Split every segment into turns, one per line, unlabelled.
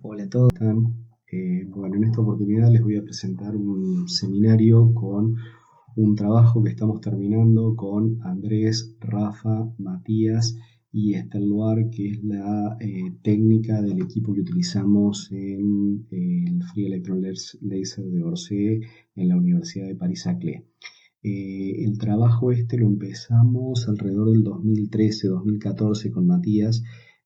Hola a todos, ¿cómo están? Bueno, en esta oportunidad les voy a presentar un seminario con un trabajo que estamos terminando con Andrés, Rafa, Matías y Esther Loar, que es la técnica del equipo que utilizamos en el Free Electron Laser de Orsay en la Universidad de Paris-Saclay. El trabajo lo empezamos alrededor del 2013-2014 con Matías,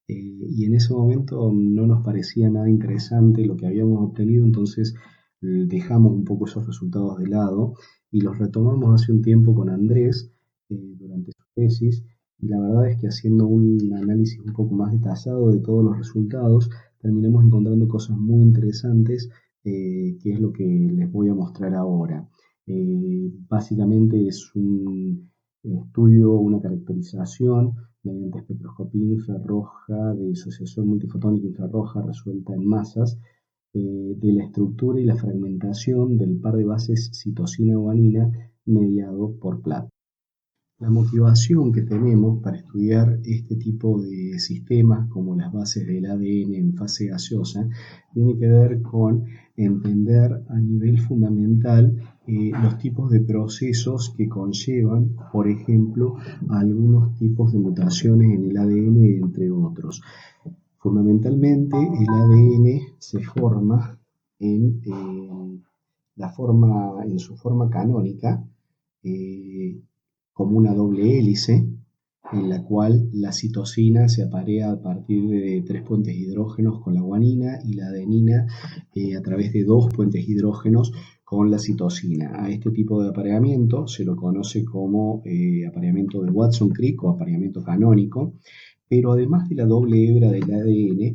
y en ese momento no nos parecía nada interesante lo que habíamos obtenido, entonces dejamos un poco esos resultados de lado y los retomamos hace un tiempo con Andrés durante su tesis, y la verdad es que haciendo un análisis un poco más detallado de todos los resultados terminamos encontrando cosas muy interesantes, que es lo que les voy a mostrar ahora. Básicamente es un estudio, una caracterización mediante espectroscopía infrarroja de disociación multifotónica infrarroja resuelta en masas, de la estructura y la fragmentación del par de bases citosina-guanina mediado por plata. La motivación que tenemos para estudiar este tipo de sistemas como las bases del ADN en fase gaseosa tiene que ver con entender a nivel fundamental los tipos de procesos que conllevan, por ejemplo, algunos tipos de mutaciones en el ADN, entre otros. Fundamentalmente, el ADN se forma en su forma canónica, como una doble hélice, en la cual la citosina se aparea a partir de 3 puentes hidrógenos con la guanina y la adenina a través de 2 puentes hidrógenos con la citosina. A este tipo de apareamiento se lo conoce como apareamiento de Watson-Crick o apareamiento canónico, pero además de la doble hebra del ADN,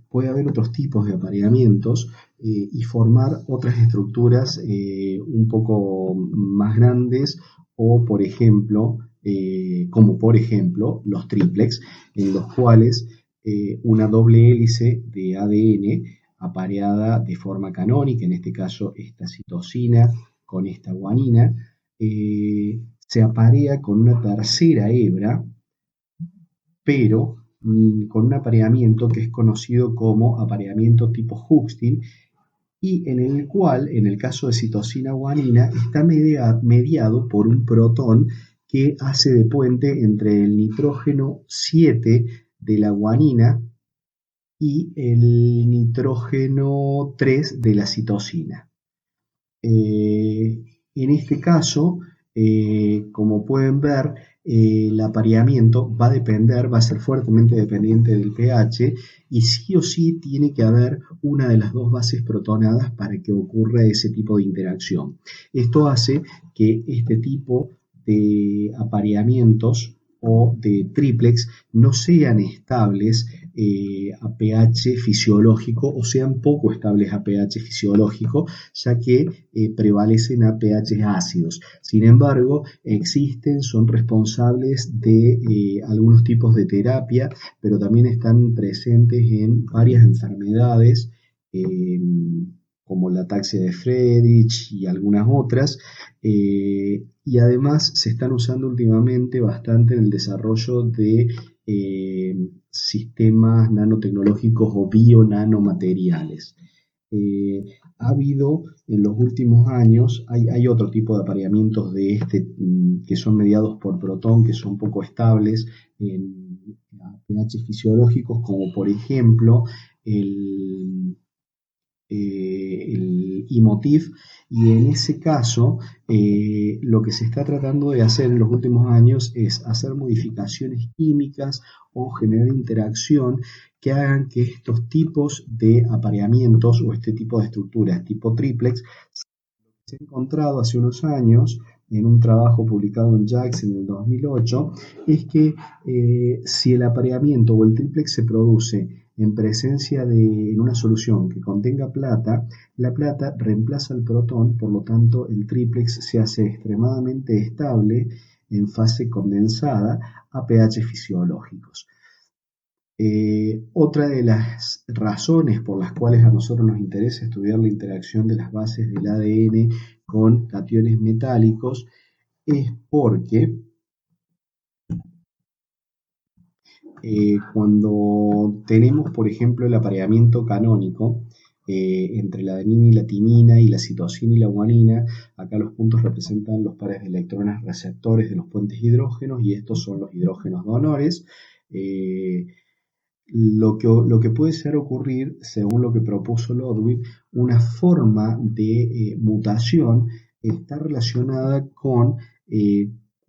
puede haber otros tipos de apareamientos y formar otras estructuras un poco más grandes, o por ejemplo, como por ejemplo los triplex, en los cuales una doble hélice de ADN apareada de forma canónica, en este caso esta citosina con esta guanina, se aparea con una tercera hebra, pero con un apareamiento que es conocido como apareamiento tipo Hoogstin, y en el cual, en el caso de citosina-guanina, está mediado por un protón que hace de puente entre el nitrógeno 7 de la guanina y el nitrógeno 3 de la citosina. En este caso, como pueden ver, el apareamiento va a ser fuertemente dependiente del pH, y sí o sí tiene que haber una de las dos bases protonadas para que ocurra ese tipo de interacción. Esto hace que este tipo de apareamientos o de triplex no sean estables a pH fisiológico, o sean poco estables a pH fisiológico, ya que prevalecen a pH ácidos. Sin embargo, son responsables de algunos tipos de terapia, pero también están presentes en varias enfermedades, como la ataxia de Friedreich y algunas otras, y además se están usando últimamente bastante en el desarrollo de sistemas nanotecnológicos o bionanomateriales. Ha habido en los últimos años, hay otro tipo de apareamientos de que son mediados por protón, que son poco estables en pH fisiológicos, como por ejemplo el Emotif, y en ese caso lo que se está tratando de hacer en los últimos años es hacer modificaciones químicas o generar interacción que hagan que estos tipos de apareamientos o este tipo de estructuras tipo triplex se ha encontrado hace unos años en un trabajo publicado en JACS en el 2008, es que si el apareamiento o el triplex se produce en presencia en una solución que contenga plata, la plata reemplaza al protón, por lo tanto el triplex se hace extremadamente estable en fase condensada a pH fisiológicos. Otra de las razones por las cuales a nosotros nos interesa estudiar la interacción de las bases del ADN con cationes metálicos es porque cuando tenemos, por ejemplo, el apareamiento canónico entre la adenina y la timina y la citosina y la guanina, acá los puntos representan los pares de electrones receptores de los puentes hidrógenos y estos son los hidrógenos donores. Eh, lo que puede ser ocurrir, según lo que propuso Ludwig, una forma de mutación está relacionada con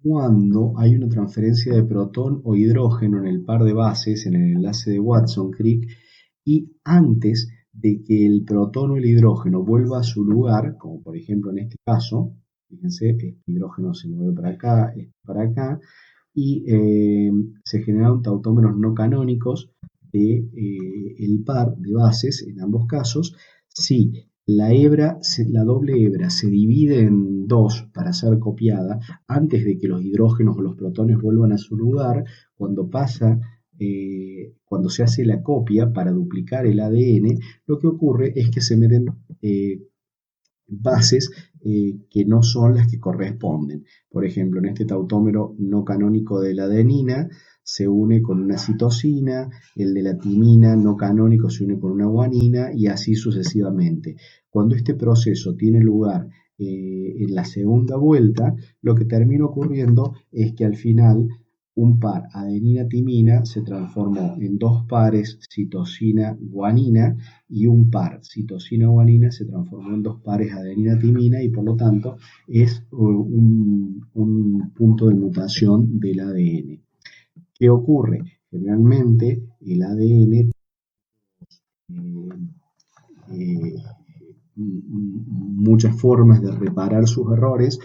cuando hay una transferencia de protón o hidrógeno en el par de bases, en el enlace de Watson-Crick, y antes de que el protón o el hidrógeno vuelva a su lugar, como por ejemplo en este caso, fíjense, este hidrógeno se mueve para acá, este para acá, y se generan tautómeros no canónicos de, el par de bases en ambos casos. Si la doble hebra se divide en dos para ser copiada, antes de que los hidrógenos o los protones vuelvan a su lugar, cuando se hace la copia para duplicar el ADN, lo que ocurre es que se meten bases que no son las que corresponden. Por ejemplo, en este tautómero no canónico de la adenina se une con una citosina, el de la timina no canónico se une con una guanina y así sucesivamente. Cuando este proceso tiene lugar en la segunda vuelta, lo que termina ocurriendo es que al final un par adenina-timina se transformó en dos pares citosina-guanina y un par citosina-guanina se transformó en dos pares adenina-timina y por lo tanto es un punto de mutación del ADN. ¿Qué ocurre? Generalmente el ADN eh, muchas formas de reparar sus errores,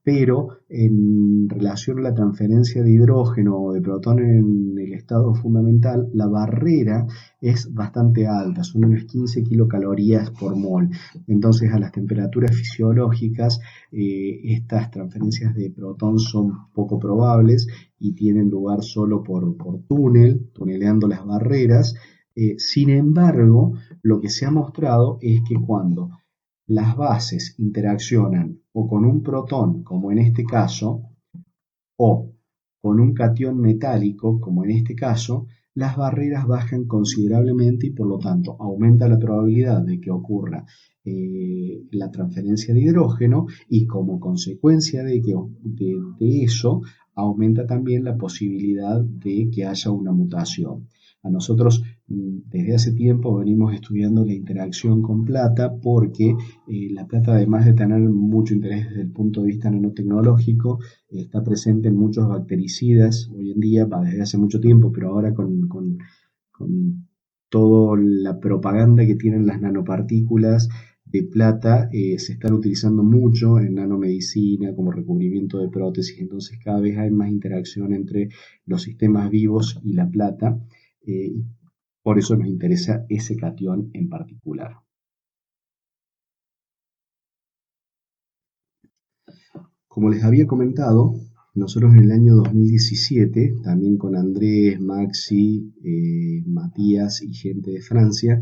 pero en relación a la transferencia de hidrógeno o de protón en el estado fundamental, la barrera es bastante alta, son unas 15 kilocalorías por mol. Entonces, a las temperaturas fisiológicas, estas transferencias de protón son poco probables y tienen lugar solo por túnel, tuneleando las barreras. Sin embargo, lo que se ha mostrado es que cuando las bases interaccionan o con un protón, como en este caso, o con un catión metálico, como en este caso, las barreras bajan considerablemente y por lo tanto aumenta la probabilidad de que ocurra la transferencia de hidrógeno y como consecuencia de eso aumenta también la posibilidad de que haya una mutación. A nosotros desde hace tiempo venimos estudiando la interacción con plata porque la plata, además de tener mucho interés desde el punto de vista nanotecnológico, está presente en muchos bactericidas hoy en día, desde hace mucho tiempo, pero ahora con toda la propaganda que tienen las nanopartículas de plata, se están utilizando mucho en nanomedicina como recubrimiento de prótesis, entonces cada vez hay más interacción entre los sistemas vivos y la plata. Por eso nos interesa ese catión en particular. Como les había comentado, nosotros en el año 2017, también con Andrés, Maxi, Matías y gente de Francia,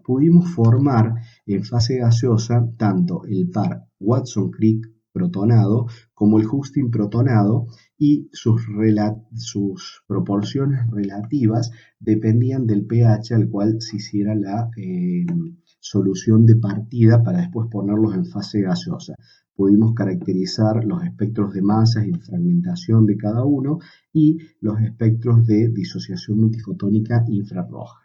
pudimos formar en fase gaseosa tanto el par Watson-Crick protonado como el Hustin protonado y sus proporciones relativas dependían del pH al cual se hiciera la solución de partida para después ponerlos en fase gaseosa. Pudimos caracterizar los espectros de masas y de fragmentación de cada uno y los espectros de disociación multifotónica infrarroja.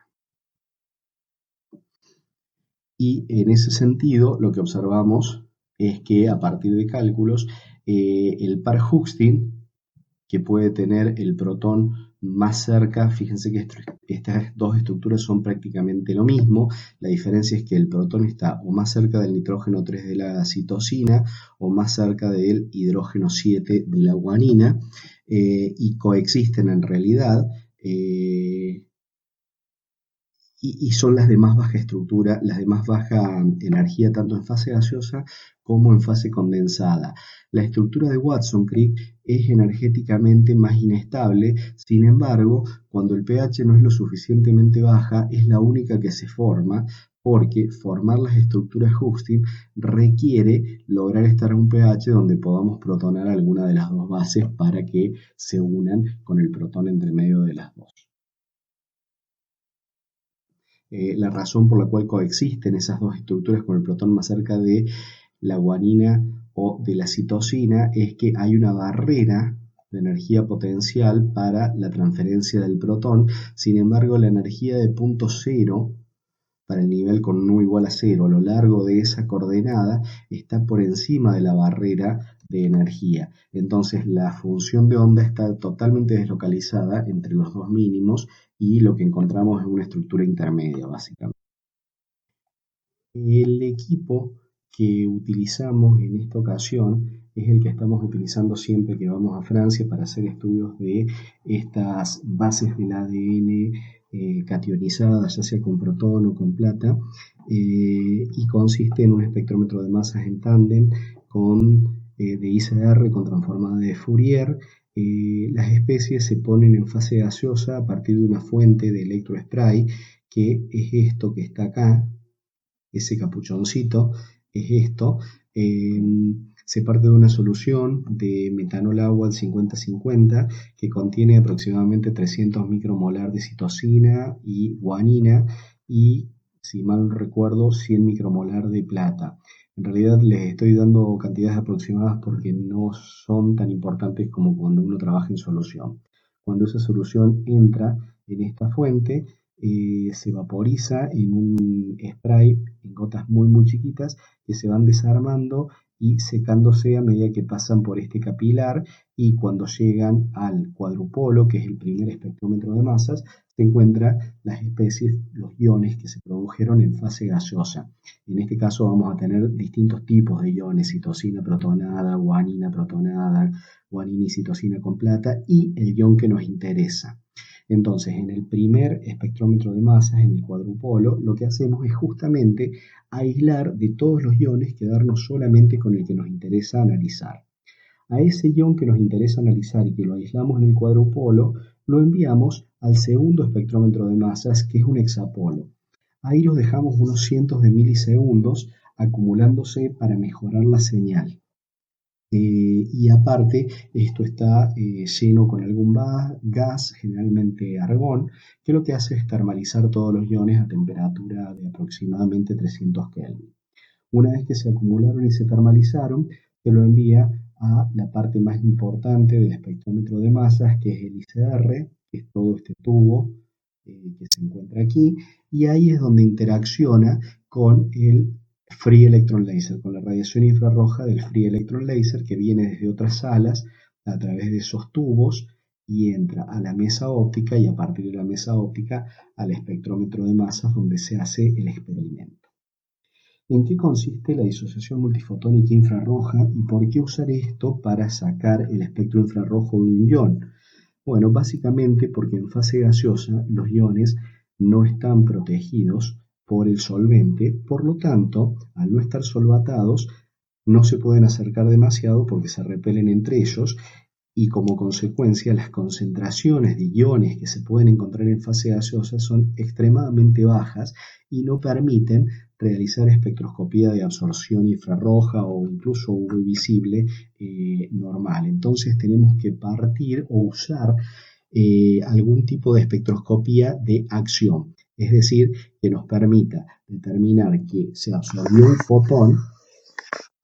Y en ese sentido, lo que observamos es que a partir de cálculos, el par Hustin, que puede tener el protón más cerca, fíjense que estas dos estructuras son prácticamente lo mismo, la diferencia es que el protón está o más cerca del nitrógeno 3 de la citosina o más cerca del hidrógeno 7 de la guanina, y coexisten en realidad, y son las de más baja estructura, las de más baja energía, tanto en fase gaseosa como en fase condensada. La estructura de Watson-Crick es energéticamente más inestable, sin embargo, cuando el pH no es lo suficientemente baja, es la única que se forma, porque formar las estructuras Hustin requiere lograr estar a un pH donde podamos protonar alguna de las dos bases para que se unan con el protón entre medio de las dos. La razón por la cual coexisten esas dos estructuras con el protón más cerca de la guanina o de la citosina es que hay una barrera de energía potencial para la transferencia del protón. Sin embargo, la energía de punto cero para el nivel con nu igual a cero a lo largo de esa coordenada está por encima de la barrera de energía. Entonces la función de onda está totalmente deslocalizada entre los dos mínimos y lo que encontramos es una estructura intermedia, básicamente. El equipo que utilizamos en esta ocasión es el que estamos utilizando siempre que vamos a Francia para hacer estudios de estas bases del ADN cationizadas, ya sea con protón o con plata, y consiste en un espectrómetro de masas en tándem de ICR con transformada de Fourier. Las especies se ponen en fase gaseosa a partir de una fuente de electrospray, que es esto que está acá, ese capuchoncito es esto. Se parte de una solución de metanol agua al 50-50 que contiene aproximadamente 300 micromolar de citosina y guanina y, si mal no recuerdo, 100 micromolar de plata. En realidad les estoy dando cantidades aproximadas porque no son tan importantes como cuando uno trabaja en solución. Cuando esa solución entra en esta fuente, se vaporiza en un spray en gotas muy muy chiquitas que se van desarmando y secándose a medida que pasan por este capilar, y cuando llegan al cuadrupolo, que es el primer espectrómetro de masas, se encuentran las especies, los iones que se produjeron en fase gaseosa. En este caso vamos a tener distintos tipos de iones: citosina protonada, guanina protonada, guanina y citosina con plata, y el ion que nos interesa. Entonces, en el primer espectrómetro de masas, en el cuadrupolo, lo que hacemos es justamente aislar de todos los iones, quedarnos solamente con el que nos interesa analizar. A ese ion que nos interesa analizar y que lo aislamos en el cuadrupolo, lo enviamos al segundo espectrómetro de masas, que es un hexapolo. Ahí los dejamos unos cientos de milisegundos acumulándose para mejorar la señal. Y aparte, esto está lleno con algún gas, generalmente argón, que lo que hace es termalizar todos los iones a temperatura de aproximadamente 300 Kelvin. Una vez que se acumularon y se termalizaron, se lo envía a la parte más importante del espectrómetro de masas, que es el ICR, que es todo este tubo que se encuentra aquí, y ahí es donde interacciona con el Free Electron Laser, con la radiación infrarroja del Free Electron Laser, que viene desde otras salas a través de esos tubos y entra a la mesa óptica, y a partir de la mesa óptica al espectrómetro de masas, donde se hace el experimento. ¿En qué consiste la disociación multifotónica infrarroja y por qué usar esto para sacar el espectro infrarrojo de un ion? Bueno, básicamente porque en fase gaseosa los iones no están protegidos por el solvente, por lo tanto, al no estar solvatados, no se pueden acercar demasiado porque se repelen entre ellos, y como consecuencia las concentraciones de iones que se pueden encontrar en fase gaseosa son extremadamente bajas y no permiten realizar espectroscopía de absorción infrarroja o incluso UV visible normal. Entonces tenemos que partir o usar algún tipo de espectroscopía de acción, es decir, que nos permita determinar que se absorbió un fotón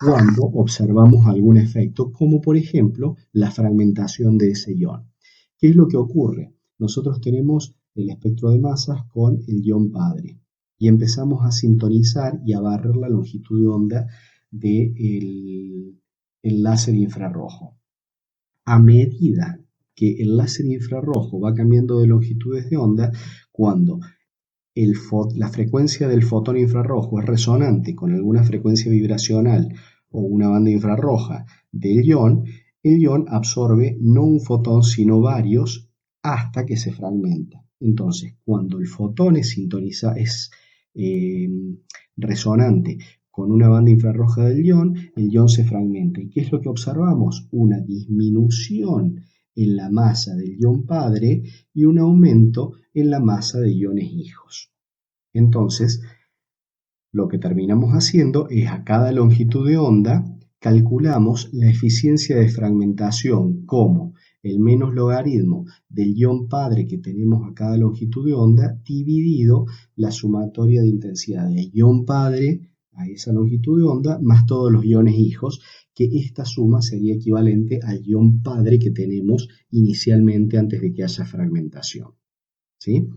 cuando observamos algún efecto, como por ejemplo la fragmentación de ese ion. ¿Qué es lo que ocurre? Nosotros tenemos el espectro de masas con el ion padre y empezamos a sintonizar y a barrer la longitud de onda del láser infrarrojo. A medida que el láser infrarrojo va cambiando de longitudes de onda, cuando la frecuencia del fotón infrarrojo es resonante con alguna frecuencia vibracional o una banda infrarroja del ion, el ion absorbe no un fotón sino varios hasta que se fragmenta. Entonces, cuando el fotón es resonante con una banda infrarroja del ion, el ion se fragmenta. ¿Y qué es lo que observamos? Una disminución en la masa del ion padre y un aumento en la masa de iones hijos. Entonces, lo que terminamos haciendo es, a cada longitud de onda calculamos la eficiencia de fragmentación como el menos logaritmo del ion padre que tenemos a cada longitud de onda dividido la sumatoria de intensidad del ion padre a esa longitud de onda más todos los iones hijos, que esta suma sería equivalente al ion padre que tenemos inicialmente antes de que haya fragmentación. ¿Sí?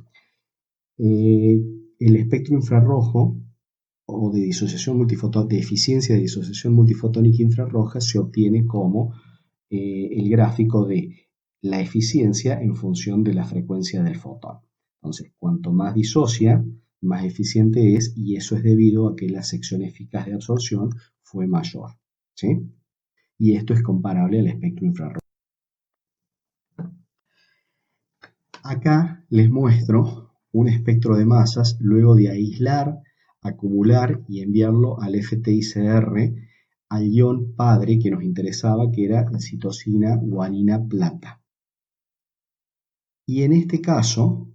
El espectro infrarrojo o de disociación multifotónica, de eficiencia de disociación multifotónica infrarroja se obtiene como el gráfico de la eficiencia en función de la frecuencia del fotón. Entonces, cuanto más disocia, más eficiente es, y eso es debido a que la sección eficaz de absorción fue mayor. ¿Sí? Y esto es comparable al espectro infrarrojo. Acá les muestro un espectro de masas luego de aislar, acumular y enviarlo al FTICR al ion padre que nos interesaba, que era citosina, guanina, plata. Y en este caso,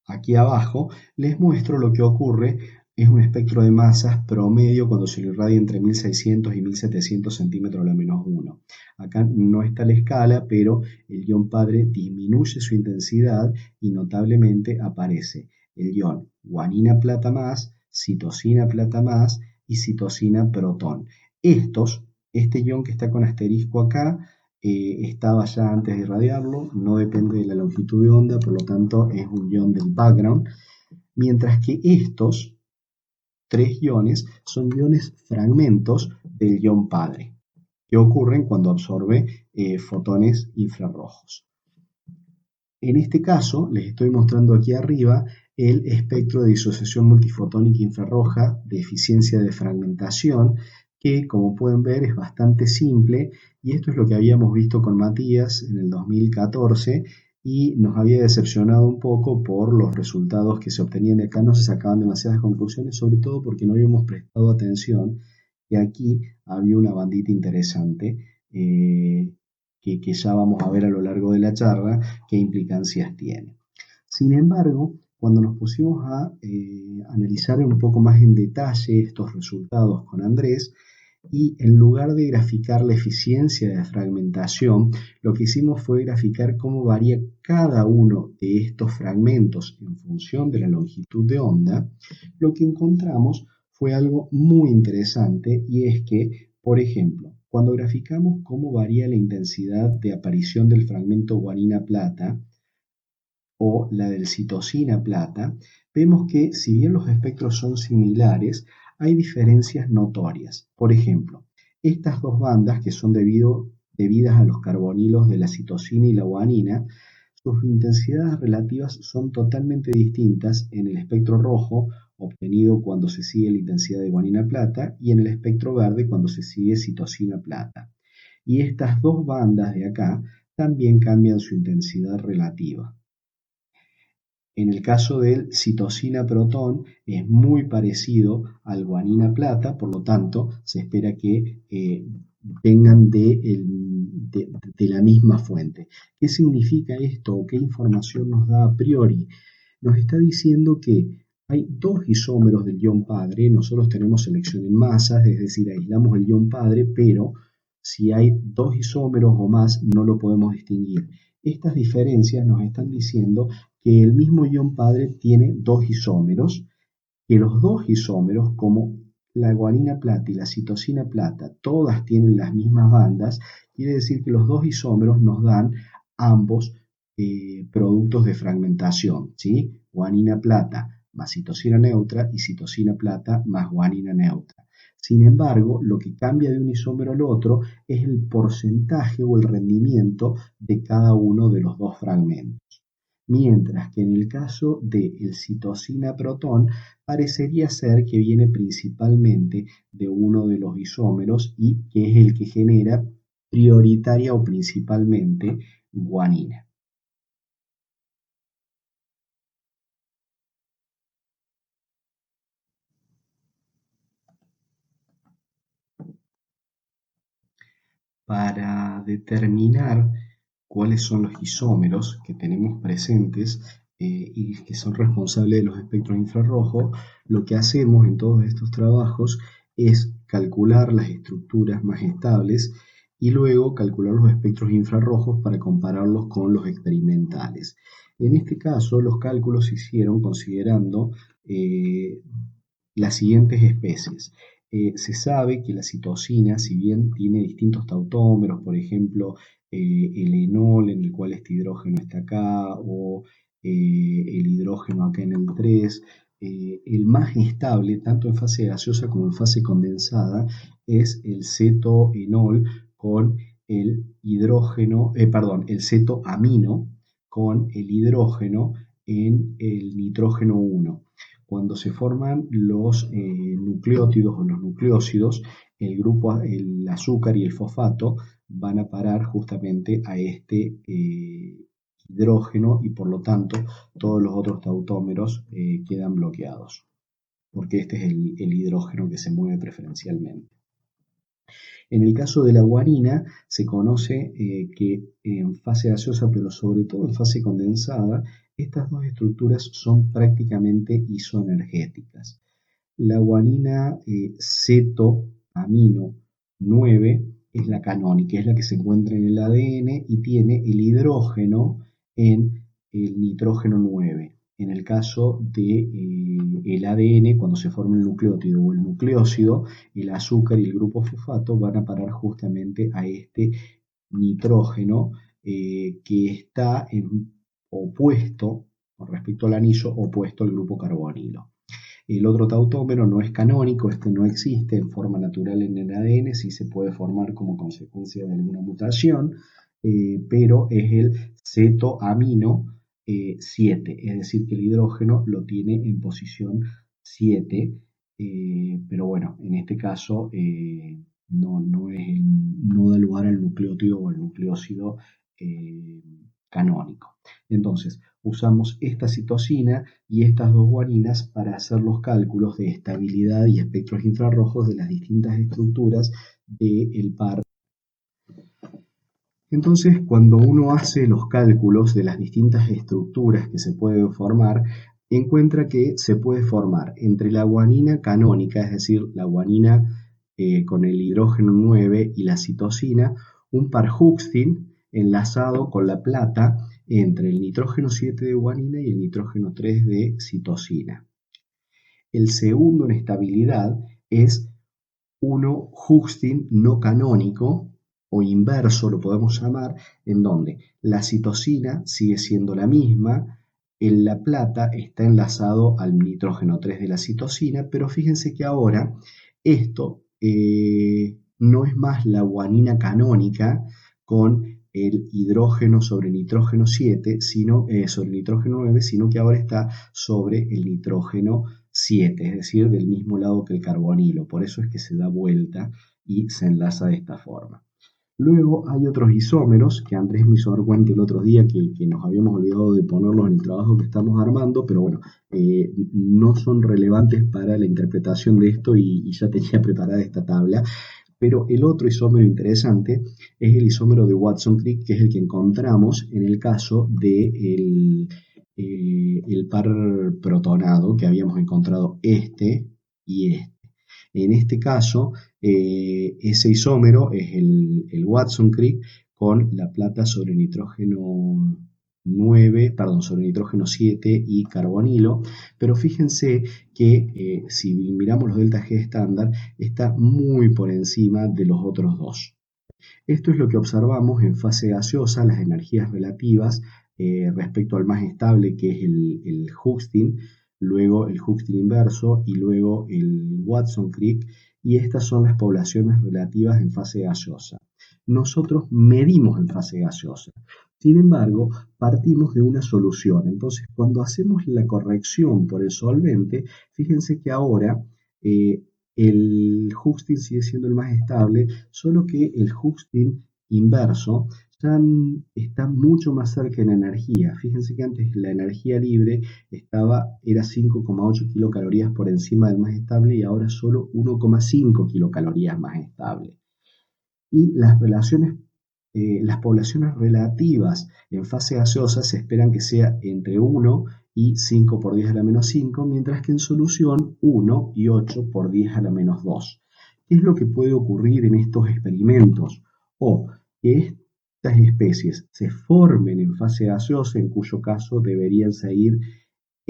aquí abajo, les muestro lo que ocurre. Es un espectro de masas promedio cuando se lo irradia entre 1600 y 1700 centímetros a la menos 1. Acá no está la escala, pero el ion padre disminuye su intensidad y notablemente aparece el ion guanina plata más, citosina plata más y citosina protón. Este ion que está con asterisco acá, estaba ya antes de irradiarlo, no depende de la longitud de onda, por lo tanto es un ion del background, mientras que estos tres iones son iones fragmentos del ion padre, que ocurren cuando absorbe fotones infrarrojos. En este caso, les estoy mostrando aquí arriba el espectro de disociación multifotónica infrarroja de eficiencia de fragmentación, que como pueden ver es bastante simple, y esto es lo que habíamos visto con Matías en el 2014, y nos había decepcionado un poco por los resultados que se obtenían de acá. No se sacaban demasiadas conclusiones, sobre todo porque no habíamos prestado atención que aquí había una bandita interesante que ya vamos a ver a lo largo de la charla qué implicancias tiene. Sin embargo, cuando nos pusimos a analizar un poco más en detalle estos resultados con Andrés, y en lugar de graficar la eficiencia de fragmentación, lo que hicimos fue graficar cómo varía cada uno de estos fragmentos en función de la longitud de onda. Lo que encontramos fue algo muy interesante, y es que, por ejemplo, cuando graficamos cómo varía la intensidad de aparición del fragmento guanina plata o la del citosina plata, vemos que si bien los espectros son similares, hay diferencias notorias. Por ejemplo, estas dos bandas que son debidas a los carbonilos de la citosina y la guanina, sus intensidades relativas son totalmente distintas en el espectro rojo, obtenido cuando se sigue la intensidad de guanina plata, y en el espectro verde cuando se sigue citosina plata. Y estas dos bandas de acá también cambian su intensidad relativa. En el caso del citosina protón es muy parecido al guanina plata, por lo tanto se espera que vengan de la misma fuente. ¿Qué significa esto? ¿Qué información nos da a priori? Nos está diciendo que hay dos isómeros del ion padre. Nosotros tenemos selección en masas, es decir, aislamos el ion padre, pero si hay dos isómeros o más no lo podemos distinguir. Estas diferencias nos están diciendo que el mismo ion padre tiene dos isómeros, que los dos isómeros, como la guanina plata y la citosina plata, todas tienen las mismas bandas, quiere decir que los dos isómeros nos dan ambos productos de fragmentación, ¿sí? Guanina plata más citosina neutra y citosina plata más guanina neutra. Sin embargo, lo que cambia de un isómero al otro es el porcentaje o el rendimiento de cada uno de los dos fragmentos. Mientras que en el caso del citosina protón parecería ser que viene principalmente de uno de los isómeros y que es el que genera prioritaria o principalmente guanina. Para determinar cuáles son los isómeros que tenemos presentes y que son responsables de los espectros infrarrojos, lo que hacemos en todos estos trabajos es calcular las estructuras más estables y luego calcular los espectros infrarrojos para compararlos con los experimentales. En este caso, los cálculos se hicieron considerando las siguientes especies. Se sabe que la citosina, si bien tiene distintos tautómeros, por ejemplo, el enol, en el cual este hidrógeno está acá, o el hidrógeno acá en el 3, el más estable, tanto en fase gaseosa como en fase condensada, es el cetoenol con el hidrógeno, el cetoamino con el hidrógeno en el nitrógeno 1. Cuando se forman los nucleótidos o los nucleósidos, el azúcar y el fosfato van a parar justamente a este hidrógeno y por lo tanto todos los otros tautómeros quedan bloqueados, porque este es el hidrógeno que se mueve preferencialmente. En el caso de la guanina, se conoce que en fase gaseosa, pero sobre todo en fase condensada, estas dos estructuras son prácticamente isoenergéticas. La guanina cetoamino 9 es la canónica, es la que se encuentra en el ADN y tiene el hidrógeno en el nitrógeno 9. En el caso del ADN, cuando se forma el nucleótido o el nucleósido, el azúcar y el grupo fosfato van a parar justamente a este nitrógeno que está opuesto, con respecto al anillo, opuesto al grupo carbonilo. El otro tautómero no es canónico, este no existe en forma natural en el ADN, sí se puede formar como consecuencia de alguna mutación, pero es el cetoamino 7, es decir, que el hidrógeno lo tiene en posición 7, pero bueno, en este caso no da lugar al nucleótido o al nucleósido canónico. Entonces, usamos esta citosina y estas dos guaninas para hacer los cálculos de estabilidad y espectros infrarrojos de las distintas estructuras del par. Entonces, cuando uno hace los cálculos de las distintas estructuras que se pueden formar, encuentra que se puede formar entre la guanina canónica, es decir, la guanina con el hidrógeno 9 y la citosina, un par Huxtin enlazado con la plata entre el nitrógeno 7 de guanina y el nitrógeno 3 de citosina. El segundo en estabilidad es uno Huxtin no canónico o inverso, lo podemos llamar, en donde la citosina sigue siendo la misma, en la plata está enlazado al nitrógeno 3 de la citosina, pero fíjense que ahora esto no es más la guanina canónica con el hidrógeno sobre nitrógeno 7, sobre nitrógeno 9, sino que ahora está sobre el nitrógeno 7, es decir, del mismo lado que el carbonilo. Por eso es que se da vuelta y se enlaza de esta forma. Luego hay otros isómeros que Andrés me hizo dar cuenta el otro día que nos habíamos olvidado de ponerlos en el trabajo que estamos armando, pero bueno, no son relevantes para la interpretación de esto y ya tenía preparada esta tabla. Pero el otro isómero interesante es el isómero de Watson-Crick, que es el que encontramos en el caso del el par protonado, que habíamos encontrado este y este. En este caso, ese isómero es el Watson-Crick con la plata sobre nitrógeno 9, perdón, sobre nitrógeno 7 y carbonilo, pero fíjense que si miramos los delta G estándar, está muy por encima de los otros dos. Esto es lo que observamos en fase gaseosa, las energías relativas respecto al más estable, que es el Huxtin, luego el Huxtin inverso y luego el Watson-Crick, y estas son las poblaciones relativas en fase gaseosa. Nosotros medimos en fase gaseosa. Sin embargo, partimos de una solución. Entonces, cuando hacemos la corrección por el solvente, fíjense que ahora el Huxtin sigue siendo el más estable, solo que el Huxtin inverso ya está mucho más cerca en energía. Fíjense que antes la energía libre era 5,8 kilocalorías por encima del más estable y ahora solo 1,5 kilocalorías más estable. Y las poblaciones relativas en fase gaseosa se esperan que sea entre 1 y 5 por 10 a la menos 5, mientras que en solución 1 y 8 por 10 a la menos 2. ¿Qué es lo que puede ocurrir en estos experimentos? o que estas especies se formen en fase gaseosa, en cuyo caso deberían seguir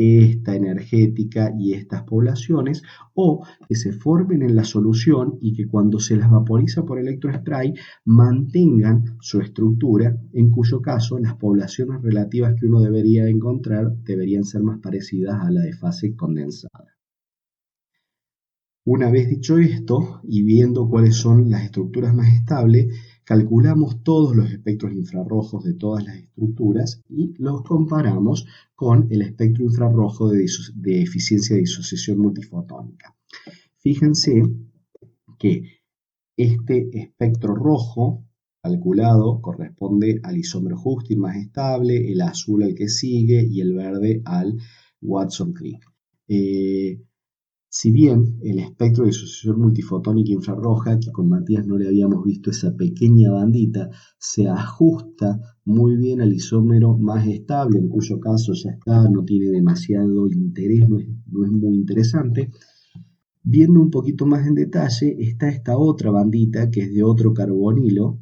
esta energética y estas poblaciones, o que se formen en la solución y que cuando se las vaporiza por electrospray mantengan su estructura, en cuyo caso las poblaciones relativas que uno debería encontrar deberían ser más parecidas a la de fase condensada. Una vez dicho esto y viendo cuáles son las estructuras más estables, calculamos todos los espectros infrarrojos de todas las estructuras y los comparamos con el espectro infrarrojo de eficiencia de disociación multifotónica. Fíjense que este espectro rojo calculado corresponde al isómero Hughes más estable, el azul al que sigue y el verde al Watson-Crick. Si bien el espectro de disociación multifotónica infrarroja, que con Matías no le habíamos visto esa pequeña bandita, se ajusta muy bien al isómero más estable, en cuyo caso ya está, no tiene demasiado interés, no es muy interesante. Viendo un poquito más en detalle, está esta otra bandita que es de otro carbonilo,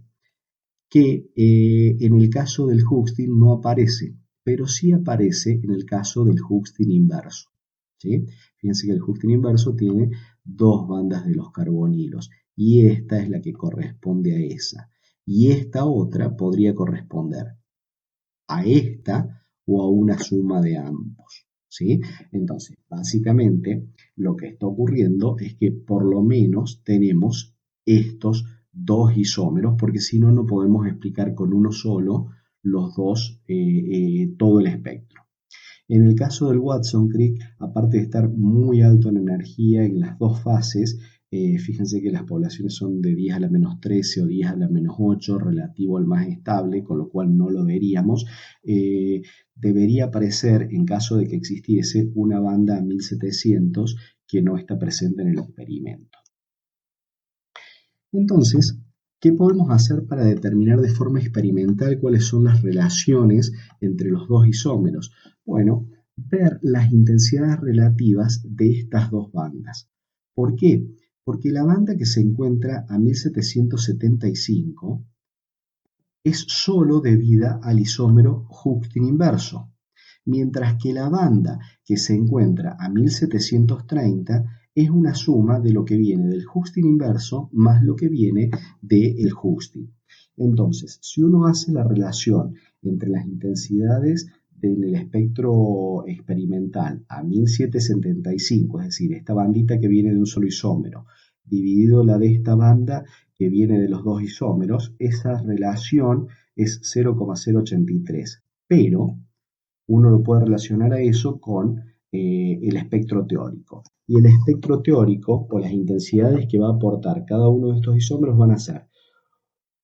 que en el caso del Hughes no aparece, pero sí aparece en el caso del Hughes inverso. ¿Sí? Fíjense que el Hughes inverso tiene dos bandas de los carbonilos y esta es la que corresponde a esa. Y esta otra podría corresponder a esta o a una suma de ambos. ¿Sí? Entonces, básicamente lo que está ocurriendo es que por lo menos tenemos estos dos isómeros, porque si no, no podemos explicar con uno solo los dos, todo el espectro. En el caso del Watson-Crick, aparte de estar muy alto en energía en las dos fases, fíjense que las poblaciones son de 10 a la menos 13 o 10 a la menos 8 relativo al más estable, con lo cual no lo veríamos. Debería aparecer, en caso de que existiese, una banda a 1700 que no está presente en el experimento. Entonces, ¿qué podemos hacer para determinar de forma experimental cuáles son las relaciones entre los dos isómeros? Bueno, ver las intensidades relativas de estas dos bandas. ¿Por qué? Porque la banda que se encuentra a 1775 es solo debida al isómero Hughes inverso, mientras que la banda que se encuentra a 1730 es una suma de lo que viene del Hughes inverso más lo que viene del Hughes. Entonces, si uno hace la relación entre las intensidades del espectro experimental a 1775, es decir, esta bandita que viene de un solo isómero, dividido la de esta banda que viene de los dos isómeros, esa relación es 0,083. Pero uno lo puede relacionar a eso con el espectro teórico. Y el espectro teórico, o las intensidades que va a aportar cada uno de estos isómeros, van a ser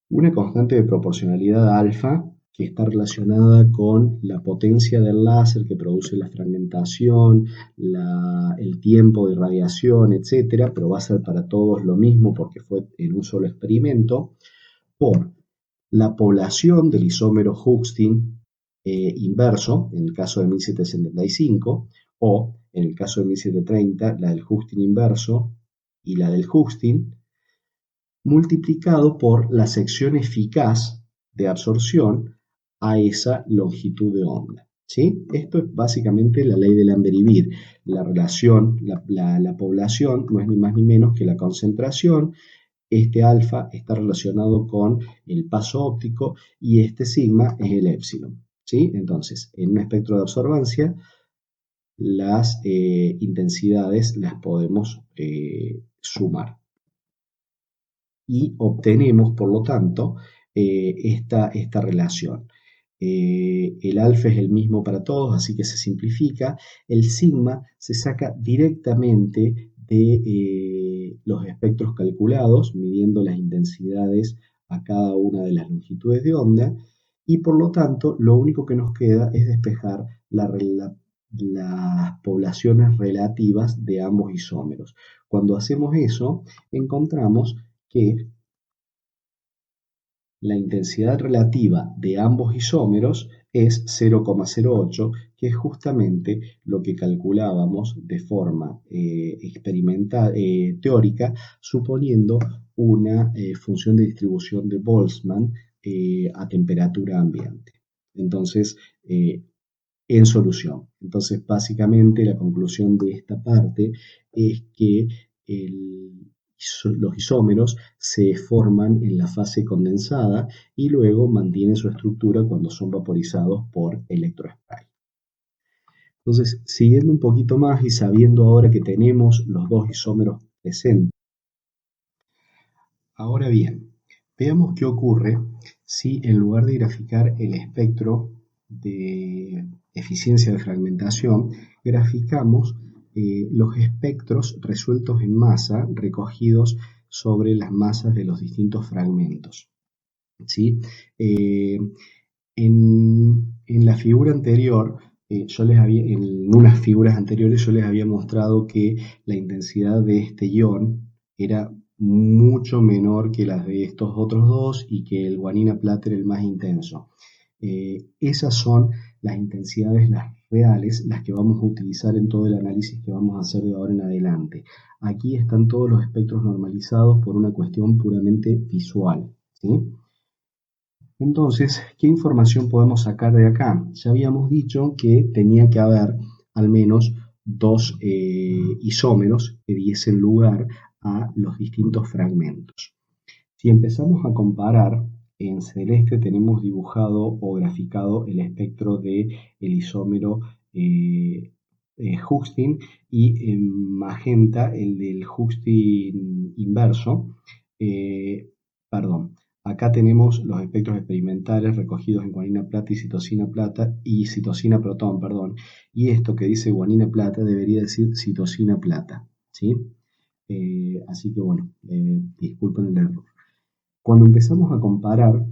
una constante de proporcionalidad alfa, que está relacionada con la potencia del láser que produce la fragmentación, el tiempo de irradiación, etc., pero va a ser para todos lo mismo porque fue en un solo experimento, por la población del isómero Hughes inverso, en el caso de 1775, o en el caso de 1730, la del Hughes inverso y la del Hughes, multiplicado por la sección eficaz de absorción a esa longitud de onda. ¿Sí? Esto es básicamente la ley de Lambert-Eavitt. La relación, la población no es ni más ni menos que la concentración. Este alfa está relacionado con el paso óptico y este sigma es el épsilon. ¿Sí? Entonces, en un espectro de absorbancia, las intensidades las podemos sumar. Y obtenemos, por lo tanto, esta relación. El alfa es el mismo para todos, así que se simplifica. El sigma se saca directamente de los espectros calculados, midiendo las intensidades a cada una de las longitudes de onda, y por lo tanto lo único que nos queda es despejar las poblaciones relativas de ambos isómeros. Cuando hacemos eso, encontramos que la intensidad relativa de ambos isómeros es 0,08, que es justamente lo que calculábamos de forma experimental, teórica, suponiendo una función de distribución de Boltzmann a temperatura ambiente. Entonces, en solución. Entonces, básicamente la conclusión de esta parte es que los isómeros se forman en la fase condensada y luego mantienen su estructura cuando son vaporizados por electrospray. Entonces, siguiendo un poquito más y sabiendo ahora que tenemos los dos isómeros presentes, ahora bien, veamos qué ocurre si en lugar de graficar el espectro de eficiencia de fragmentación, graficamos los espectros resueltos en masa recogidos sobre las masas de los distintos fragmentos. ¿Sí? En la figura anterior, en unas figuras anteriores yo les había mostrado que la intensidad de este ion era mucho menor que las de estos otros dos y que el guanina plata era el más intenso. Esas son las intensidades, las reales, las que vamos a utilizar en todo el análisis que vamos a hacer de ahora en adelante. Aquí están todos los espectros normalizados por una cuestión puramente visual, ¿sí? Entonces, ¿qué información podemos sacar de acá? Ya habíamos dicho que tenía que haber al menos dos isómeros que diesen lugar a los distintos fragmentos. Si empezamos a comparar, en celeste tenemos dibujado o graficado el espectro del isómero Hoogstin y en magenta el del Hoogstin inverso. Perdón, acá tenemos los espectros experimentales recogidos en guanina plata y citosina protón, perdón. Y esto que dice guanina plata debería decir citosina plata, ¿sí? Así que bueno, disculpen el error. Cuando empezamos a comparar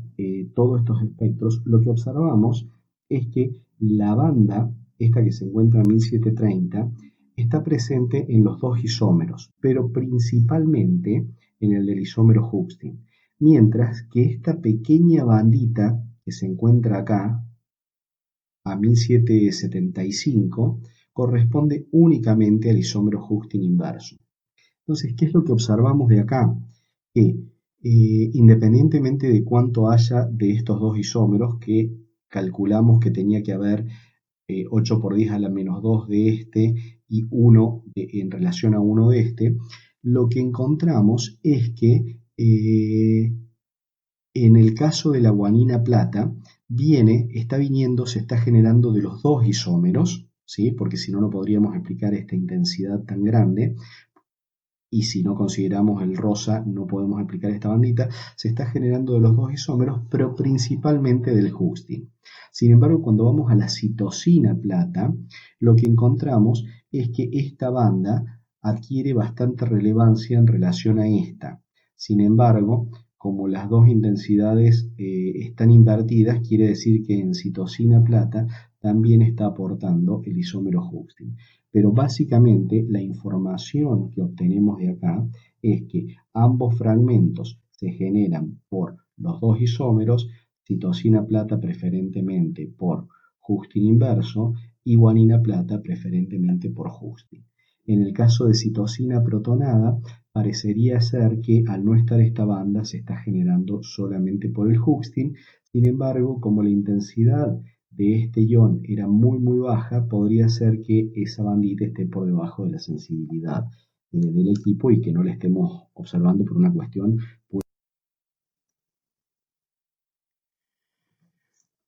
todos estos espectros, lo que observamos es que la banda, esta que se encuentra en 1730, está presente en los dos isómeros, pero principalmente en el del isómero Hoogstin, mientras que esta pequeña bandita que se encuentra acá, a 1775, corresponde únicamente al isómero Hoogstin inverso. Entonces, ¿qué es lo que observamos de acá? Que independientemente de cuánto haya de estos dos isómeros, que calculamos que tenía que haber 8 por 10 a la menos 2 de este y 1 en relación a 1 de este, lo que encontramos es que en el caso de la guanina plata, está viniendo, se está generando de los dos isómeros, ¿sí? Porque si no, no podríamos explicar esta intensidad tan grande. Y si no consideramos el rosa, no podemos explicar esta bandita, se está generando de los dos isómeros, pero principalmente del Hoogstin. Sin embargo, cuando vamos a la citosina plata, lo que encontramos es que esta banda adquiere bastante relevancia en relación a esta. Sin embargo, como las dos intensidades están invertidas, quiere decir que en citosina plata también está aportando el isómero Hoogstin. Pero básicamente la información que obtenemos de acá es que ambos fragmentos se generan por los dos isómeros, citosina plata preferentemente por Hoogstin inverso y guanina plata preferentemente por Hoogstin. En el caso de citosina protonada, parecería ser que al no estar esta banda se está generando solamente por el Hoogstin. Sin embargo, como la intensidad de este ion era muy baja, podría ser que esa bandita esté por debajo de la sensibilidad del equipo y que no la estemos observando por una cuestión.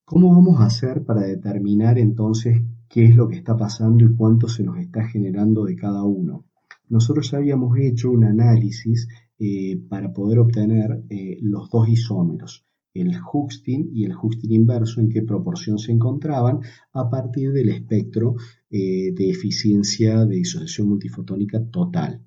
¿Cómo vamos a hacer para determinar entonces qué es lo que está pasando y cuánto se nos está generando de cada uno? Nosotros ya habíamos hecho un análisis para poder obtener los dos isómeros, el Hoogstin y el Hoogstin inverso, en qué proporción se encontraban a partir del espectro de eficiencia de disociación multifotónica total.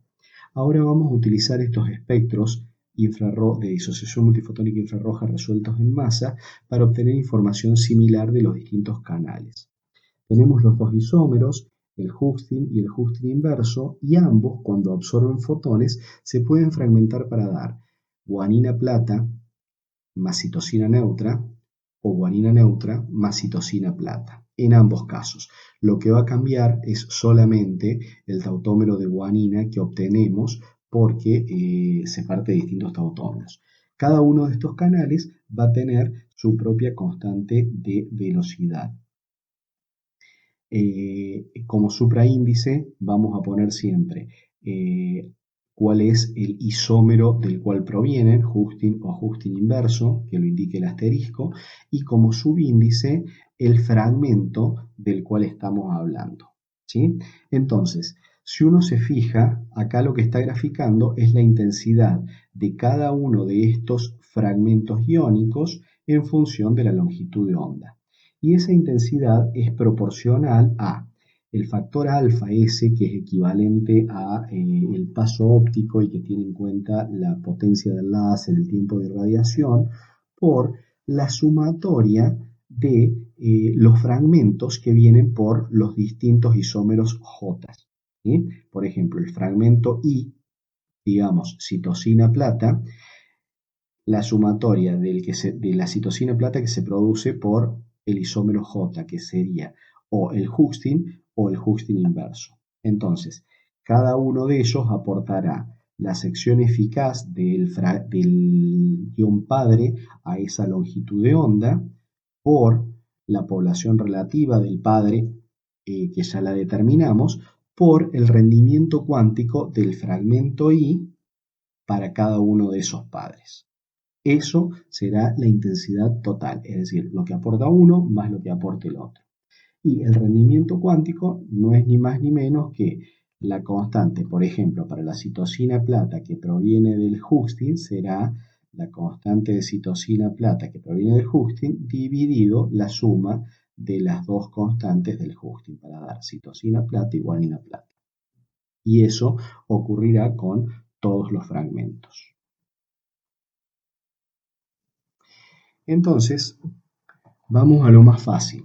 Ahora vamos a utilizar estos espectros de disociación multifotónica infrarroja resueltos en masa para obtener información similar de los distintos canales. Tenemos los dos isómeros, el Hoogstin y el Hoogstin inverso, y ambos, cuando absorben fotones, se pueden fragmentar para dar guanina plata más citosina neutra o guanina neutra más citosina plata. En ambos casos, lo que va a cambiar es solamente el tautómero de guanina que obtenemos porque se parte de distintos tautómeros. Cada uno de estos canales va a tener su propia constante de velocidad. Como supraíndice vamos a poner siempre cuál es el isómero del cual provienen, Hustin o Hustin inverso, que lo indique el asterisco, y como subíndice el fragmento del cual estamos hablando, ¿sí? Entonces, si uno se fija, acá lo que está graficando es la intensidad de cada uno de estos fragmentos iónicos en función de la longitud de onda. Y esa intensidad es proporcional a el factor alfa S, que es equivalente a el paso óptico y que tiene en cuenta la potencia del láser, el tiempo de irradiación, por la sumatoria de los fragmentos que vienen por los distintos isómeros J. ¿Sí? Por ejemplo, el fragmento I, digamos, citosina plata, la sumatoria de la citosina plata que se produce por el isómero J, que sería o el Hustin o el Hustin inverso. Entonces, cada uno de ellos aportará la sección eficaz del ion padre a esa longitud de onda por la población relativa del padre, que ya la determinamos, por el rendimiento cuántico del fragmento I para cada uno de esos padres. Eso será la intensidad total, es decir, lo que aporta uno más lo que aporte el otro. Y el rendimiento cuántico no es ni más ni menos que la constante, por ejemplo, para la citosina plata que proviene del Hustin será la constante de citosina plata que proviene del Hustin dividido la suma de las dos constantes del Hustin para dar citosina plata y guanina plata. Y eso ocurrirá con todos los fragmentos. Entonces, vamos a lo más fácil.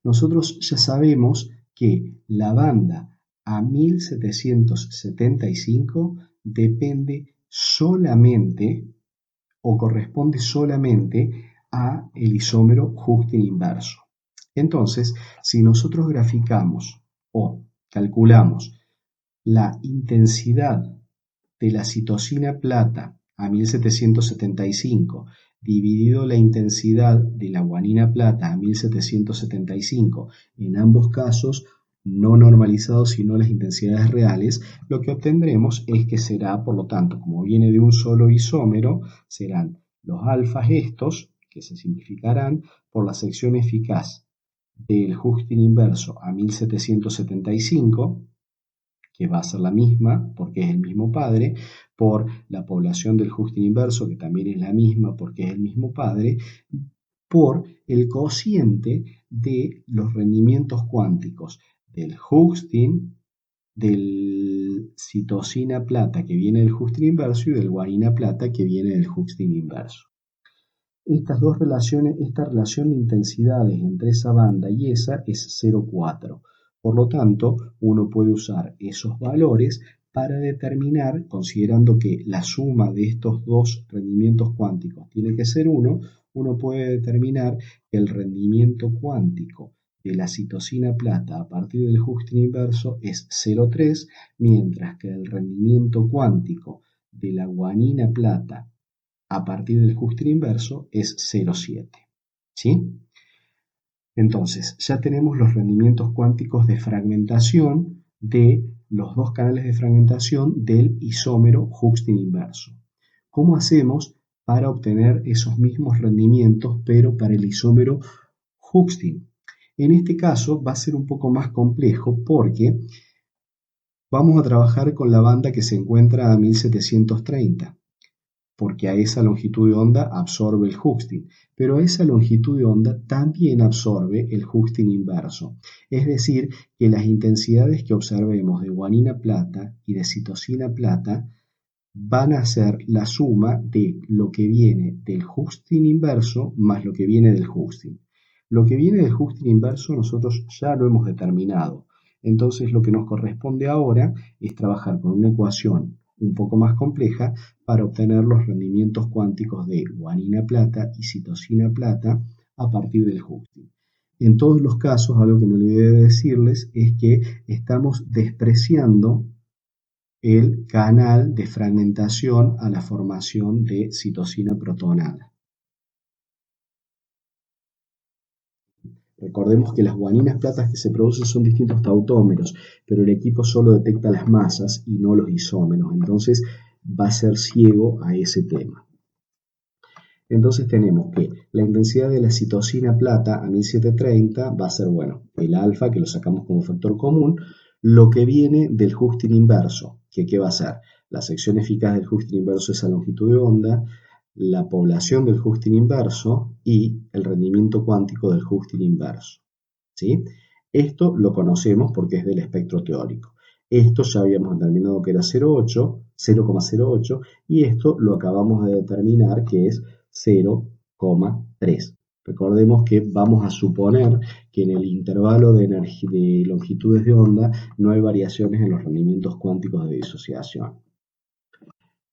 Nosotros ya sabemos que la banda a 1775 depende solamente o corresponde solamente a el isómero Hustin inverso. Entonces, si nosotros graficamos o calculamos la intensidad de la citosina plata a 1775 dividido la intensidad de la guanina plata a 1775, en ambos casos no normalizados sino las intensidades reales, lo que obtendremos es que será, por lo tanto, como viene de un solo isómero, serán los alfas estos, que se simplificarán, por la sección eficaz del Hustin inverso a 1775, que va a ser la misma porque es el mismo padre, por la población del Hustin inverso, que también es la misma porque es el mismo padre, por el cociente de los rendimientos cuánticos del Hustin, del citosina plata que viene del Hustin inverso y del guanina plata que viene del Hustin inverso. Estas dos relaciones, esta relación de intensidades entre esa banda y esa es 0,4. Por lo tanto, uno puede usar esos valores para determinar, considerando que la suma de estos dos rendimientos cuánticos tiene que ser 1, uno puede determinar que el rendimiento cuántico de la citosina plata a partir del Hustin inverso es 0,3, mientras que el rendimiento cuántico de la guanina plata a partir del Hustin inverso es 0,7. ¿Sí? Entonces, ya tenemos los rendimientos cuánticos de fragmentación de los dos canales de fragmentación del isómero Hustin inverso. ¿Cómo hacemos para obtener esos mismos rendimientos, pero para el isómero Hustin? En este caso va a ser un poco más complejo porque vamos a trabajar con la banda que se encuentra a 1730. Porque a esa longitud de onda absorbe el Hustin, pero a esa longitud de onda también absorbe el Hustin inverso. Es decir, que las intensidades que observemos de guanina plata y de citosina plata van a ser la suma de lo que viene del Hustin inverso más lo que viene del Hustin. Lo que viene del Hustin inverso nosotros ya lo hemos determinado. Entonces lo que nos corresponde ahora es trabajar con una ecuación un poco más compleja para obtener los rendimientos cuánticos de guanina plata y citosina plata a partir del Husting. En todos los casos, algo que me olvidé de decirles es que estamos despreciando el canal de fragmentación a la formación de citosina protonada. Recordemos que las guaninas platas que se producen son distintos tautómeros, pero el equipo solo detecta las masas y no los isómeros, entonces va a ser ciego a ese tema. Entonces tenemos que la intensidad de la citosina plata a 1730 va a ser, bueno, el alfa, que lo sacamos como factor común, lo que viene del Husting inverso, que ¿qué va a ser? La sección eficaz del Husting inverso es a longitud de onda, la población del Husting inverso y el rendimiento cuántico del Husting inverso. ¿Sí? Esto lo conocemos porque es del espectro teórico. Esto ya habíamos determinado que era 0,08 y esto lo acabamos de determinar que es 0,3. Recordemos que vamos a suponer que en el intervalo de longitudes de onda no hay variaciones en los rendimientos cuánticos de disociación.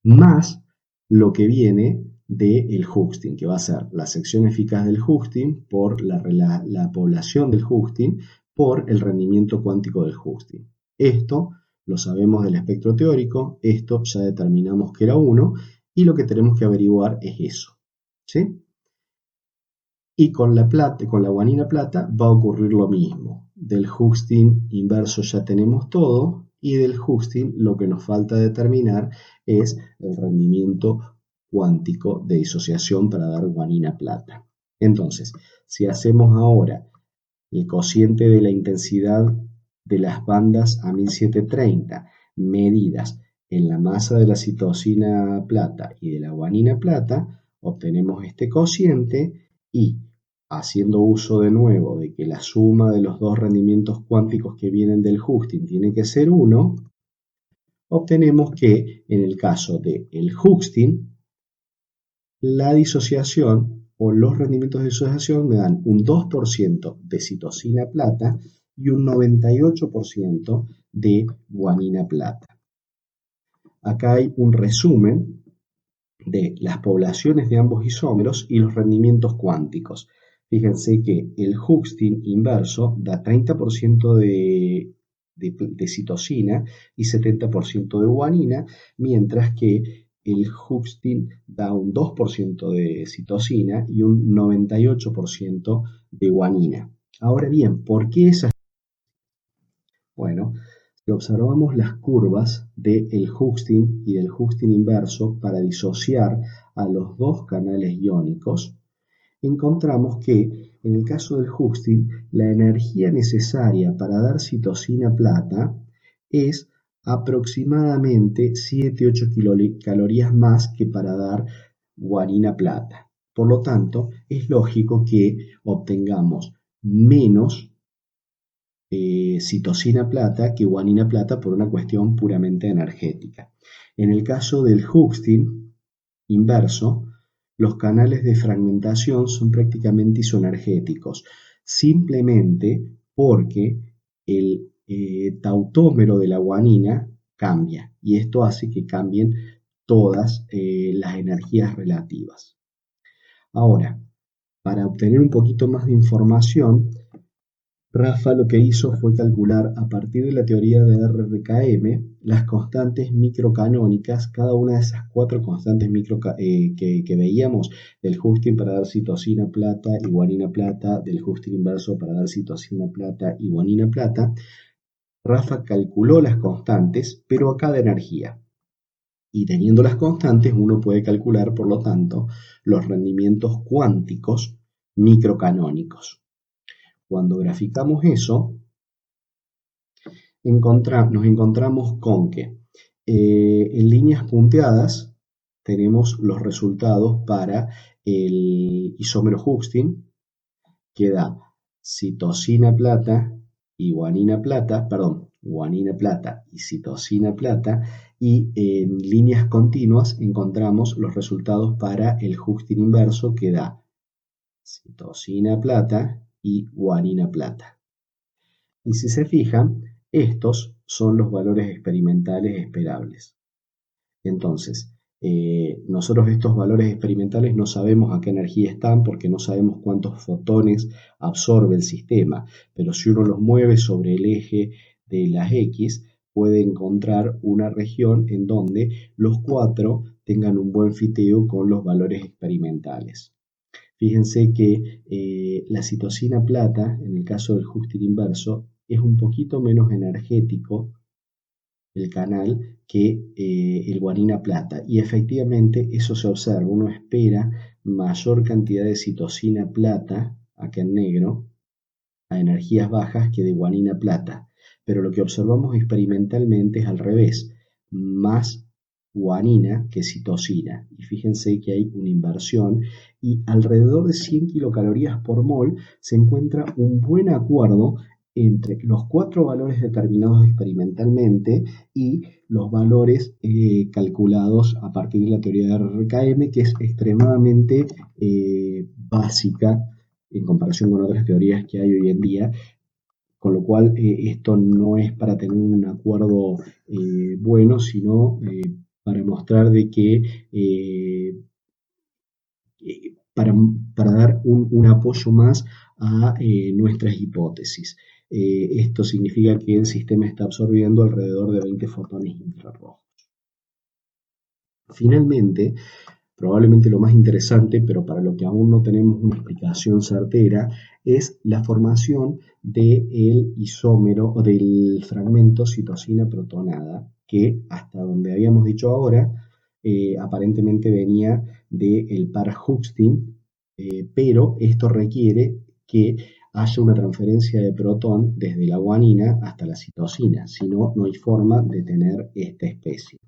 Más lo que viene del Husting, que va a ser la sección eficaz del Husting por la población del Husting por el rendimiento cuántico del Husting. Esto lo sabemos del espectro teórico, esto ya determinamos que era 1 y lo que tenemos que averiguar es eso. ¿Sí? Y con la guanina plata va a ocurrir lo mismo. Del Husting inverso ya tenemos todo y del Husting lo que nos falta determinar es el rendimiento cuántico de disociación para dar guanina plata. Entonces, si hacemos ahora el cociente de la intensidad de las bandas a 1730 medidas en la masa de la citosina plata y de la guanina plata, obtenemos este cociente y haciendo uso de nuevo de que la suma de los dos rendimientos cuánticos que vienen del Husting tiene que ser 1, obtenemos que en el caso del Husting, la disociación o los rendimientos de disociación me dan un 2% de citosina plata y un 98% de guanina plata. Acá hay un resumen de las poblaciones de ambos isómeros y los rendimientos cuánticos. Fíjense que el Husting inverso da 30% de citosina y 70% de guanina, mientras que el Husting da un 2% de citosina y un 98% de guanina. Ahora bien, ¿por qué esas? Bueno, si observamos las curvas del Husting y del Husting inverso para disociar a los dos canales iónicos, encontramos que en el caso del Husting, la energía necesaria para dar citosina plata es aproximadamente 7-8 kilocalorías más que para dar guanina plata. Por lo tanto, es lógico que obtengamos menos citosina plata que guanina plata por una cuestión puramente energética. En el caso del Husting inverso, los canales de fragmentación son prácticamente isoenergéticos, simplemente porque el tautómero de la guanina cambia y esto hace que cambien todas las energías relativas. Ahora, para obtener un poquito más de información, Rafa lo que hizo fue calcular a partir de la teoría de RRKM las constantes microcanónicas, cada una de esas 4 constantes que veíamos del Husting para dar citosina plata y guanina plata, del Husting inverso para dar citosina plata y guanina plata. Rafa calculó las constantes, pero a cada energía. Y teniendo las constantes, uno puede calcular, por lo tanto, los rendimientos cuánticos microcanónicos. Cuando graficamos eso, nos encontramos con que en líneas punteadas tenemos los resultados para el isómero Husting, que da citosina plata y guanina plata, guanina plata y citosina plata, y en líneas continuas encontramos los resultados para el Husting inverso, que da citosina plata y guanina plata. Y si se fijan, estos son los valores experimentales esperables. Entonces, Nosotros estos valores experimentales no sabemos a qué energía están porque no sabemos cuántos fotones absorbe el sistema, pero si uno los mueve sobre el eje de las X, puede encontrar una región en donde los cuatro tengan un buen fiteo con los valores experimentales. Fíjense que la citosina plata, en el caso del Hustil inverso, es un poquito menos energético el canal que el guanina plata. Y efectivamente eso se observa. Uno espera mayor cantidad de citosina plata, acá en negro, a energías bajas que de guanina plata. Pero lo que observamos experimentalmente es al revés. Más guanina que citosina. Y fíjense que hay una inversión y alrededor de 100 kilocalorías por mol se encuentra un buen acuerdo entre los cuatro valores determinados experimentalmente y los valores calculados a partir de la teoría de RKM, que es extremadamente básica en comparación con otras teorías que hay hoy en día, con lo cual esto no es para tener un acuerdo bueno, sino para mostrar de que para dar un apoyo más a nuestras hipótesis. Esto significa que el sistema está absorbiendo alrededor de 20 fotones infrarrojos. Finalmente, probablemente lo más interesante, pero para lo que aún no tenemos una explicación certera, es la formación del isómero o del fragmento citosina protonada, que hasta donde habíamos dicho ahora, aparentemente venía del par Hustin, pero esto requiere que haya una transferencia de protón desde la guanina hasta la citosina, si no, no hay forma de tener esta especie.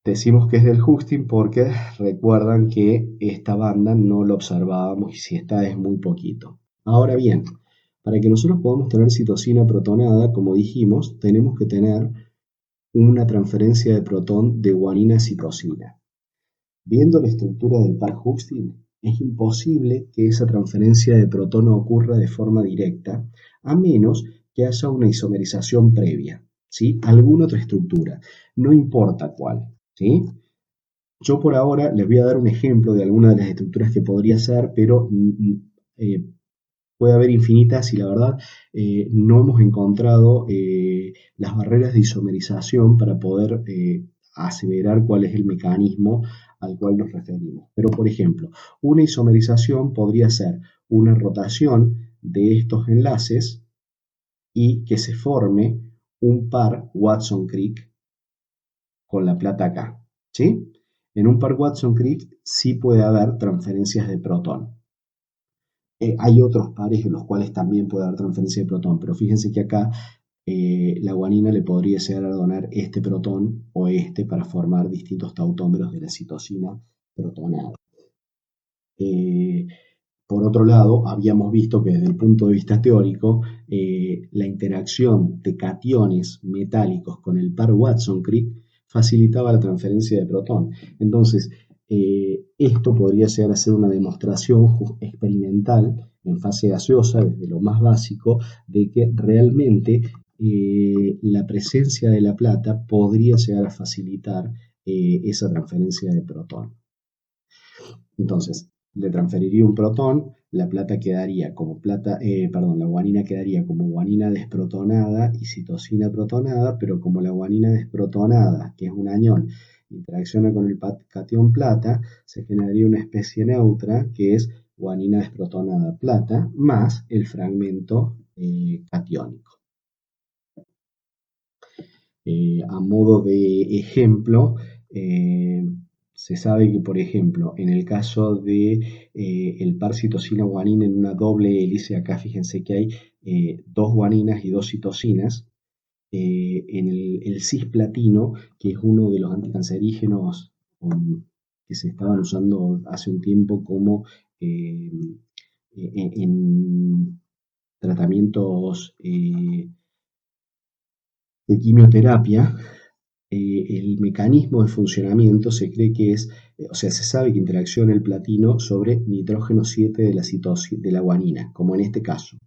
Decimos que es del Hustin porque recuerdan que esta banda no la observábamos y si está es muy poquito. Ahora bien, para que nosotros podamos tener citosina protonada, como dijimos, tenemos que tener una transferencia de protón de guanina a citosina. Viendo la estructura del par Hustin, es imposible que esa transferencia de protón ocurra de forma directa, a menos que haya una isomerización previa, ¿sí? Alguna otra estructura, no importa cuál. ¿Sí? Yo por ahora les voy a dar un ejemplo de alguna de las estructuras que podría ser, pero puede haber infinitas y la verdad no hemos encontrado las barreras de isomerización para poder aseverar cuál es el mecanismo al cual nos referimos. Pero por ejemplo, una isomerización podría ser una rotación de estos enlaces y que se forme un par Watson-Crick con la plata acá, ¿sí? En un par Watson-Crick sí puede haber transferencias de protón. Hay otros pares en los cuales también puede haber transferencia de protón, pero fíjense que acá la guanina le podría llegar a donar este protón o este para formar distintos tautómeros de la citosina protonada. Por otro lado, habíamos visto que desde el punto de vista teórico, la interacción de cationes metálicos con el par Watson-Crick facilitaba la transferencia de protón. Entonces, esto podría llegar a ser una demostración experimental en fase gaseosa, desde lo más básico, de que realmente la presencia de la plata podría llegar a facilitar esa transferencia de protón. Entonces, le transferiría un protón, la plata quedaría como la guanina quedaría como guanina desprotonada y citosina protonada, pero como la guanina desprotonada, que es un anión, interacciona con el catión plata, se generaría una especie neutra que es guanina desprotonada plata más el fragmento catiónico. A modo de ejemplo, se sabe que, por ejemplo, en el caso de el par citosina-guanina en una doble hélice, acá fíjense que hay dos guaninas y dos citosinas. En el cisplatino, que es uno de los anticancerígenos que se estaban usando hace un tiempo como en tratamientos de quimioterapia, el mecanismo de funcionamiento se cree que es, se sabe que interacciona el platino sobre nitrógeno 7 de la guanina, como en este caso.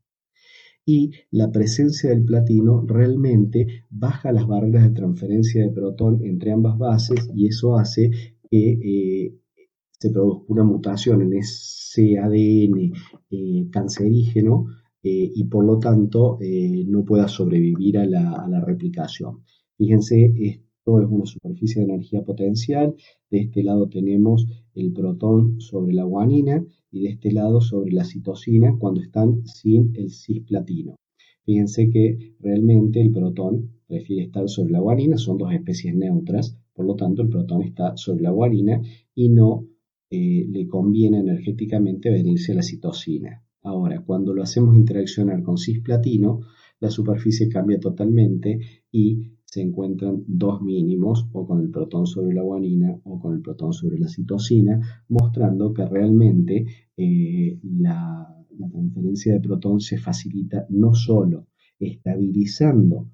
y la presencia del platino realmente baja las barreras de transferencia de protón entre ambas bases y eso hace que se produzca una mutación en ese ADN cancerígeno y por lo tanto no pueda sobrevivir a la replicación. Fíjense, esto es una superficie de energía potencial. De este lado tenemos el protón sobre la guanina y de este lado sobre la citosina cuando están sin el cisplatino. Fíjense que realmente el protón prefiere estar sobre la guanina, son dos especies neutras, por lo tanto el protón está sobre la guanina y no le conviene energéticamente venirse a la citosina. Ahora, cuando lo hacemos interaccionar con cisplatino, la superficie cambia totalmente y se encuentran dos mínimos, o con el protón sobre la guanina o con el protón sobre la citosina, mostrando que realmente la transferencia de protón se facilita no solo estabilizando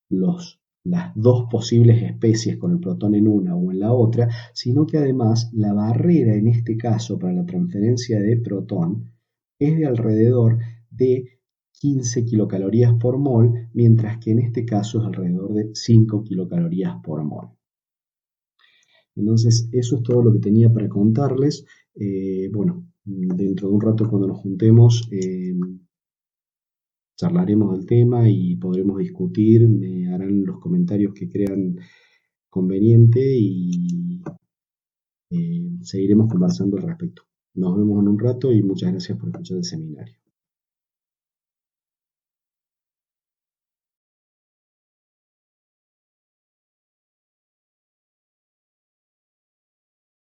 las dos posibles especies con el protón en una o en la otra, sino que además la barrera en este caso para la transferencia de protón es de alrededor de 15 kilocalorías por mol, mientras que en este caso es alrededor de 5 kilocalorías por mol. Entonces, eso es todo lo que tenía para contarles. Bueno, dentro de un rato cuando nos juntemos, charlaremos del tema y podremos discutir, me harán los comentarios que crean conveniente y seguiremos conversando al respecto. Nos vemos en un rato y muchas gracias por escuchar el seminario.